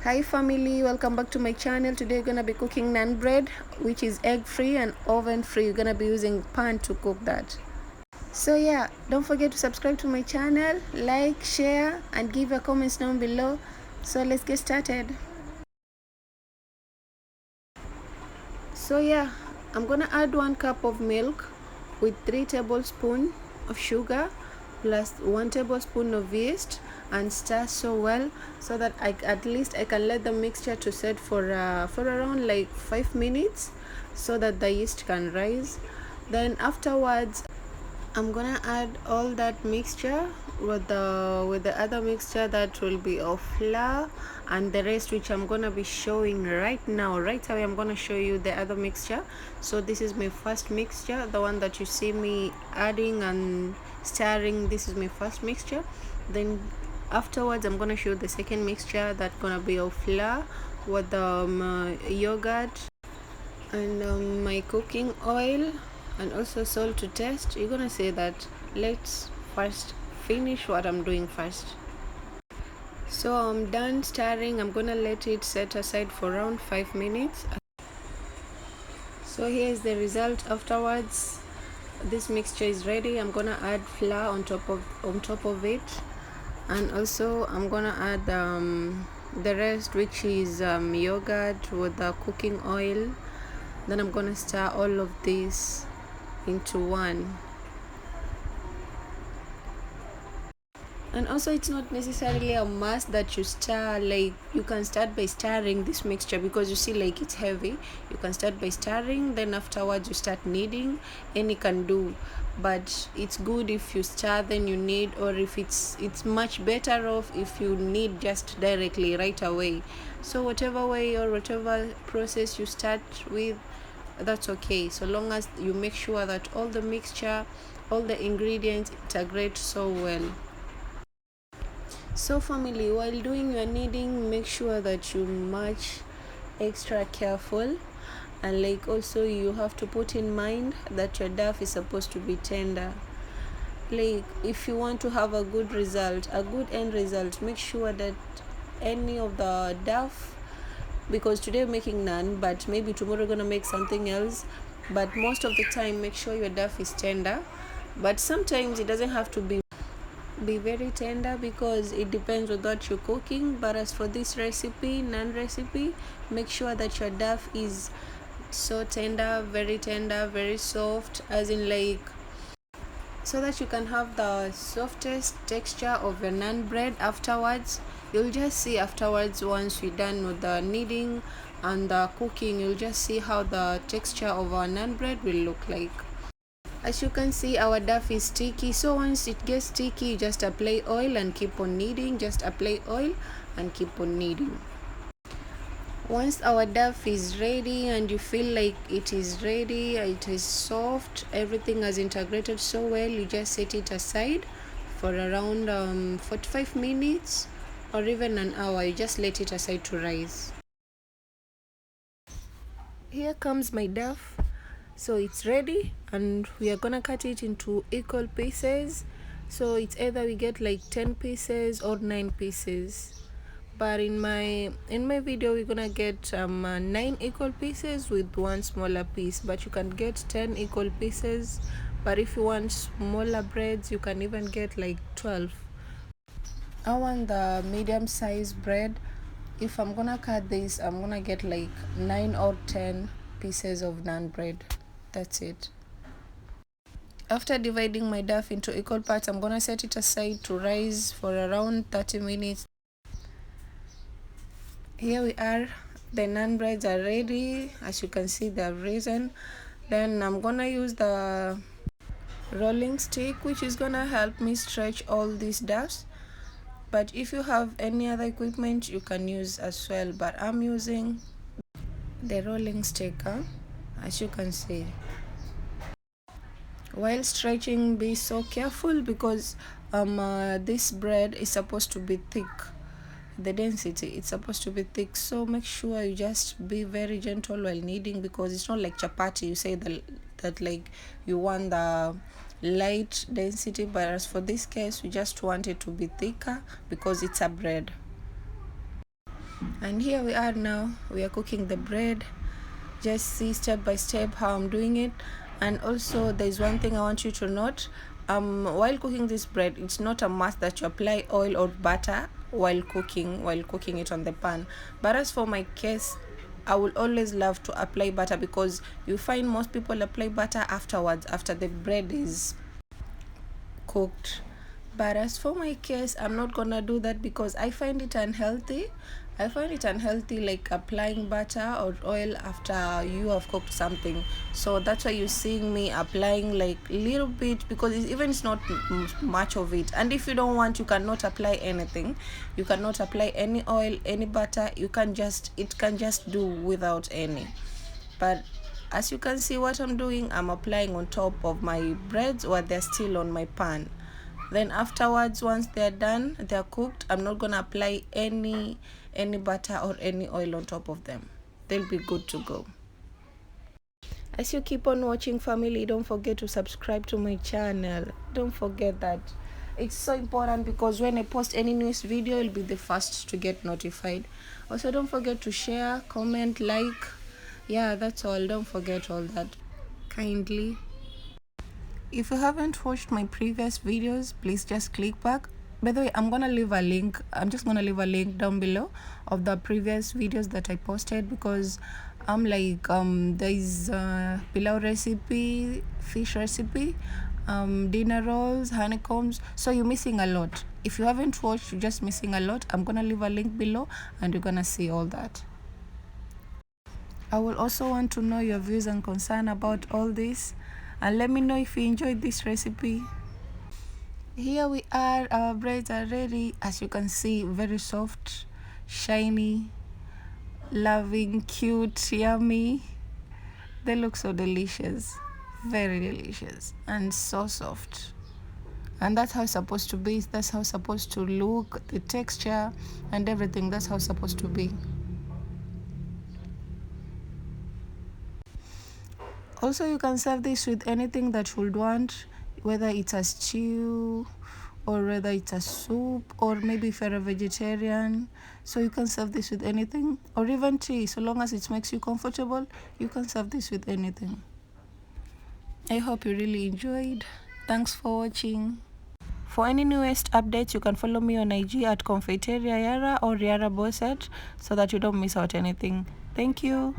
Hi family, welcome back to my channel. Today we're gonna be cooking naan bread, which is egg free and oven free. We're gonna be using pan to cook that. So yeah, don't forget to subscribe to my channel, like, share, and give your comments down below. So let's get started. So yeah, I'm gonna add 1 cup of milk with 3 tablespoons of sugar plus 1 tablespoon of yeast and stir so well so that at least I can let the mixture to set for around like 5 minutes so that the yeast can rise. Then afterwards I'm gonna add all that mixture with the other mixture that will be of flour and the rest, which I'm gonna be showing right now. Right away I'm gonna show you the other mixture. So this is my first mixture, the one that you see me adding and stirring. This is my first mixture. Then afterwards I'm gonna show the second mixture that's gonna be of flour with yogurt and my cooking oil and also salt to taste. You're gonna say that let's first finish what I'm doing first. So I'm done stirring. I'm gonna let it set aside for around 5 minutes. So here's the result afterwards. This mixture is ready. I'm gonna add flour on top of it, and also I'm gonna add the rest, which is yogurt with the cooking oil. Then I'm gonna stir all of this into one. And also it's not necessarily a must that you stir, like you can start by stirring this mixture because you see like it's heavy. You can start by stirring, then afterwards you start kneading. Any can do, but it's good if you stir then you knead, or if it's much better off if you knead just directly right away. So whatever way or whatever process you start with, that's okay, so long as you make sure that all the mixture, all the ingredients integrate so well. So family, while doing your kneading, make sure that you much extra careful, and like also you have to put in mind that your dough is supposed to be tender. Like if you want to have a good result, a good end result, make sure that any of the dough, because today we're making naan but maybe tomorrow we're gonna make something else, but most of the time make sure your dough is tender. But sometimes it doesn't have to be very tender because it depends on what you're cooking. But as for this recipe, naan recipe, make sure that your dough is so tender, very soft, as in like, so that you can have the softest texture of your naan bread afterwards. You'll just see afterwards, once we're done with the kneading and the cooking, you'll just see how the texture of our naan bread will look like. As you can see, our dough is sticky, so once it gets sticky, you just apply oil and keep on kneading. Just apply oil and keep on kneading. Once our dough is ready and you feel like it is ready, it is soft, everything has integrated so well, you just set it aside for around 45 minutes or even an hour. You just let it aside to rise. Here comes my dough. So it's ready and we are gonna cut it into equal pieces. So it's either we get like 10 pieces or 9 pieces, but in my video we're gonna get 9 equal pieces with 1 smaller piece, but you can get 10 equal pieces. But if you want smaller breads, you can even get like 12. I want the medium size bread. If I'm gonna cut this, I'm gonna get like 9 or 10 pieces of naan bread. That's it. After dividing my dough into equal parts, I'm gonna set it aside to rise for around 30 minutes. Here we are, the naan breads are ready. As you can see, they're risen. Then I'm gonna use the rolling stick, which is gonna help me stretch all these doughs. But if you have any other equipment, you can use as well, but I'm using the rolling stick, as you can see. While stretching, be so careful because this bread is supposed to be thick. The density, it's supposed to be thick, so make sure you just be very gentle while kneading, because it's not like chapati. You say that like you want the light density, but as for this case, we just want it to be thicker because it's a bread. And here we are now, we are cooking the bread. Just see step by step how I'm doing it. And also there's one thing I want you to note. While cooking this bread, it's not a must that you apply oil or butter while cooking it on the pan. But as for my case, I will always love to apply butter, because you find most people apply butter afterwards, after the bread is cooked. But as for my case, I'm not gonna do that because I find it unhealthy. Like applying butter or oil after you have cooked something. So that's why you're seeing me applying like little bit, because it's not much of it. And if you don't want, you cannot apply anything. You cannot apply any oil, any butter. It can just do without any. But as you can see, what I'm doing, I'm applying on top of my breads while they're still on my pan. Then afterwards, once they're done, they're cooked, I'm not gonna apply any butter or any oil on top of them. They'll be good to go. As you keep on watching, family, don't forget to subscribe to my channel. Don't forget that. It's so important, because when I post any news video, you'll be the first to get notified. Also, don't forget to share, comment, like. Yeah, that's all. Don't forget all that, kindly. If you haven't watched my previous videos, please just click back. By the way, I'm just gonna leave a link down below of the previous videos that I posted, because I'm like there's pilau recipe, fish recipe, dinner rolls, honeycombs, so you're missing a lot. If you haven't watched, you're just missing a lot. I'm gonna leave a link below and you're gonna see all that. I will also want to know your views and concern about all this, and let me know if you enjoyed this recipe. Here we are, our breads are ready. As you can see, very soft, shiny, loving, cute, yummy. They look so delicious, very delicious, and so soft. And that's how it's supposed to be. That's how it's supposed to look, the texture and everything. That's how it's supposed to be. Also, you can serve this with anything that you would want, whether it's a stew or whether it's a soup, or maybe if you're a vegetarian. So you can serve this with anything, or even tea. So long as it makes you comfortable, you can serve this with anything. I hope you really enjoyed. Thanks for watching. For any newest updates, you can follow me on IG at Confeiteria Yara or Yara Bosset, so that you don't miss out anything. Thank you.